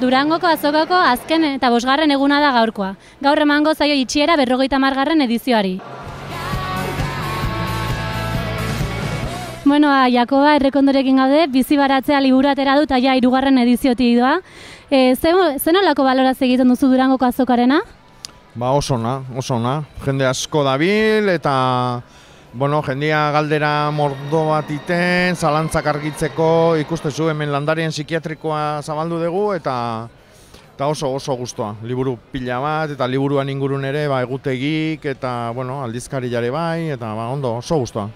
Durangoko azokako azken eta 5. eguna da gaurkoa. Gaur emango zaio itxiera 50. edizioari. Bueno, Jakoba, Errekondorekin gaude, bizi baratzea liburu atera dut, ja 3. ediziotik doa. Zen olako baloraz egiten duzu Durangoko azokarena? Ba oso ona. Jende asko dabil eta jendia galdera mordo bat iten, zalantzak argitzeko, ikustezu hemen landarien psikiatrikoa zabaldu dugu eta oso gustoa. Liburu pila bat eta liburuan ingurun ere egutegik eta aldizkari jare bai eta ondo, oso gustoa.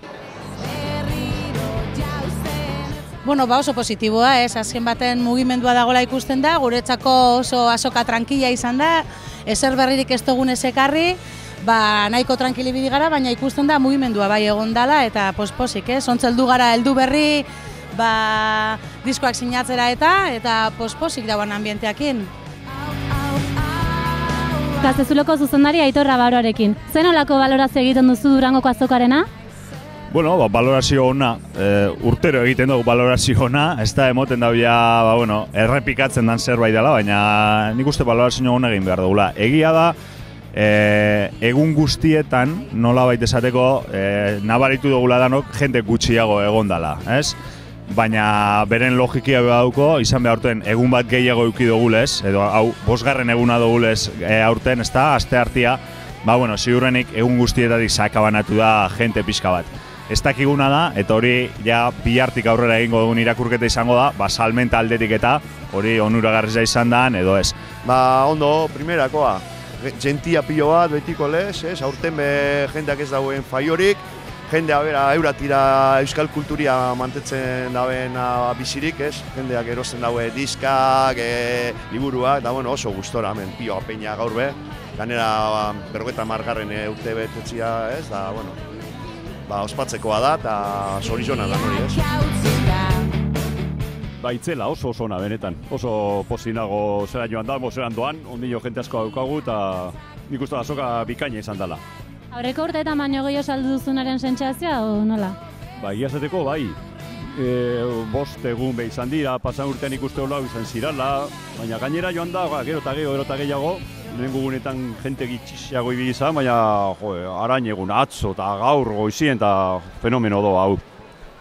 Oso positiboa, azken baten mugimendua dagoela ikusten da, guretzako oso azoka tranquila izan da, ezer berririk ez dugun ekarri, nahiko tranquilibidi gara, baina ikusten da mugimendua bai egon dela eta posik, Zontz heldu gara heldu berri, diskoak sinatzera eta posik dagoen ambienteakin. Gaztezuloko zuzendari Aitor Rabaroarekin. Zen olako balorazio egiten duzu Durangoko azokarena? Balorazio ona, urtero egiten dugu balorazio ona, ez da emoten da errepikatzen dan zerbait dela, baina nik uste balorazio ona egin behar dugula. Egia da, egun guztietan, nola baita esateko, nabaritu dugula danok, jende gutxiago egon dela, ez? Baina beren logikia dauko, izan beharten egun bat gehiago eduki dugulez, edo hau, 5. eguna dugulez aurten, ez da, aste hartia, ziurrenik egun guztietatik sakabanatu da jente pixka bat. Ez dakiguna da, eta hori bihartik aurrera egingo dugun irakurketa izango da, salmenta aldetik eta hori onuragarria izan da, edo ez. Ondo, primerakoa, gentia pilo bat, betiko lez, aurten jendeak ez dauen faiorik, jendea euratira euskal kulturia mantetzen dauen bizirik, jendeak erosten daue diskak, liburuak, da oso gustora, hemen pioa peina gaur be, ganera 50. urte betetzia, ospatzekoa da eta zorizona da hori, Itzela oso ona benetan, oso pozinago zera joan da, zeran doan, ondino jente asko daukagu eta nik uste azoka bikaina izan dela. Aurreko urteetan baino gehiago saldu duzunaren sentsazioa, o nola? Egiazateko, 5 egun izan dira, pasan urtean ikuste hola izan zirala, baina gainera joan da, gero eta gehiago, lehen gugunetan jente gitxixiago ibili izan, baina arain egun atzo eta gaur goizien eta fenomeno doa hau.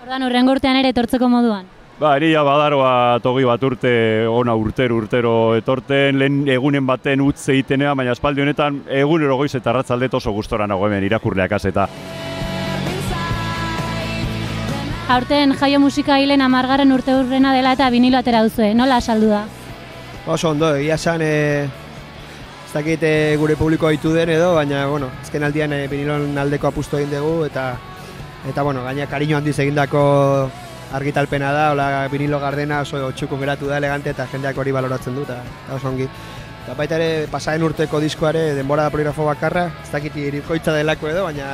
Ordan urrengo urtean ere etortzeko moduan? Eria badaroa togi bat urte, ona urtero etorten, lehen egunen baten utz egitenea, baina espaldi honetan egunero goiz eta arratzaldet oso gustora nago hemen irakurleak azeta. Aurten Jaio Musika Hilen 10. urteurrena dela eta vinilo atera duzue, nola saldu da? Oso ondo, egia esan, ez dakit gure publiko haitu den edo, baina, azken aldian vinilon aldeko apustu egin dugu, eta gaina kariño handiz egindako argitalpena da, vinilo gardena oso txukun geratu da, elegante, eta jendeak hori baloratzen du, eta oso ongi. Eta baita ere, pasaren urteko diskoare denbora da poligrafo bakarra, ez dakit irikoitza delako edo, baina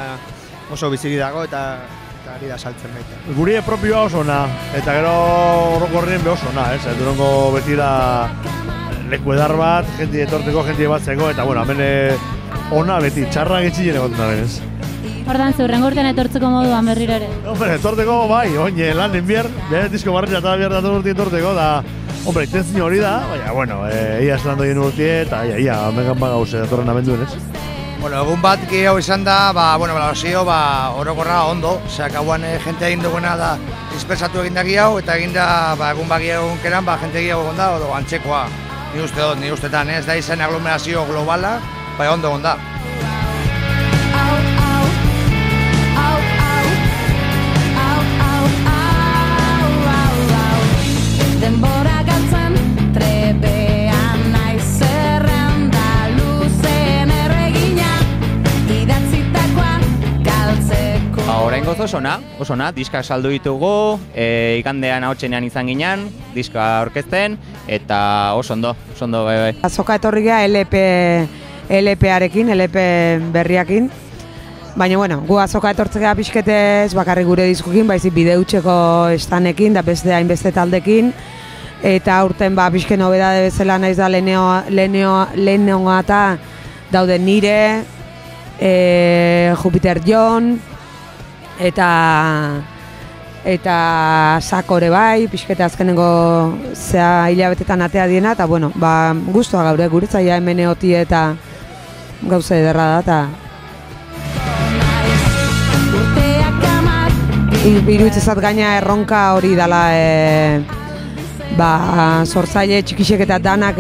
oso biziri dago, eta ari da saltzen baita. Gure propioa oso ona, eta gero orokorrien be oso ona, Durango beti da leku edar bat, jenti etorteko, jenti batzeko, eta hemen ona beti, txarra getxilien egoten da benez. Ordan urrengo urtean etortzeko moduan berriro ere? Etorteko oine lan enbier, behar disko barrila eta behar dator urti etorteko, da, intentzio hori da, baina, ia esan doien urtie, eta ia, megan bagauze datorren abenduen, Egun bat gehiago izan da, balorazio orokorra ondo, hauan jente egin duguna da dispersatu egin da gehiago, eta egin da egun bat gehiago egunkeran, jente gehiago egon da, odo antzekoa, ni ustetan, ez da izan aglomerazio globala, ondo egon da. Denbora galtzen, trebean naiz zerrenda luzen erregina, idatzitakoa galtzeko. Oraingoz oso ona, diska saldu ditugu, igandean ahotsenean izan ginen, diska aurkezten, eta oso ondo, bai. Azoka etorri geha LP-arekin, LP berriakin, baina, gu azoka etortzea pixketez, bakarrik gure diskukin, baizik bideutxeko estanekin, da beste hainbeste taldekin, eta aurten pixke nobedade bezala naiz da lehenengoa eta daude nire, Jupiter John, eta eta sakore bai, pixketa azkenengo zea hilabetetan atea diena, eta bueno, ba, guztua gaur, guretzaia hemen eoti eta gauza ederra da, eta iruditzezat gaina erronka hori dela sortzaile txikixek eta danak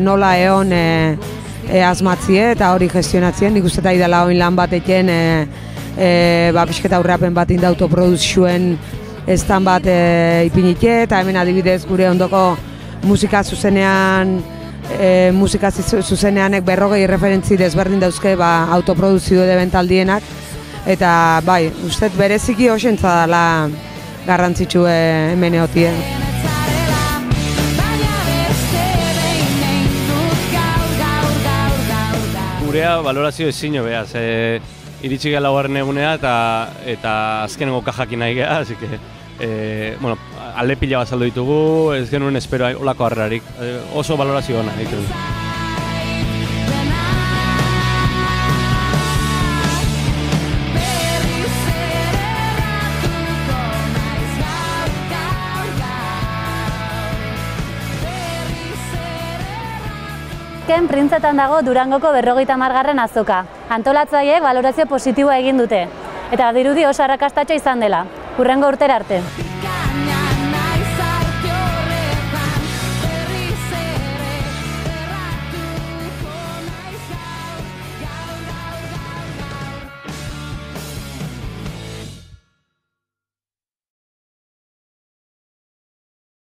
nola egon asmatzie eta hori gestionatzien, nik uste eta idala oin lan batekin pixketa aurreapen bat inda autoproduzioen estan bat ipinike, eta hemen adibidez gure ondoko musika zuzenean zuzeneanek 40 referentzi desberdin dauzke autoproduzio edo bentaldienak, eta bai, uste bereziki osentza dela garrantzitsu hemen egotie. Gurea valorazio ezin beaz, iritsi gara laugarren egunea eta azkenengo kajakin nahi geha, así que alde pila bat saldo ditugu, ez genuen espero olako harrarik, oso valorazio ona egiten du. Azken printzetan dago Durangoko 50. azoka. Antolatzaileek balorazio positiboa egin dute. Eta dirudi oso arrakastatxo izan dela. Hurrengo urtera arte.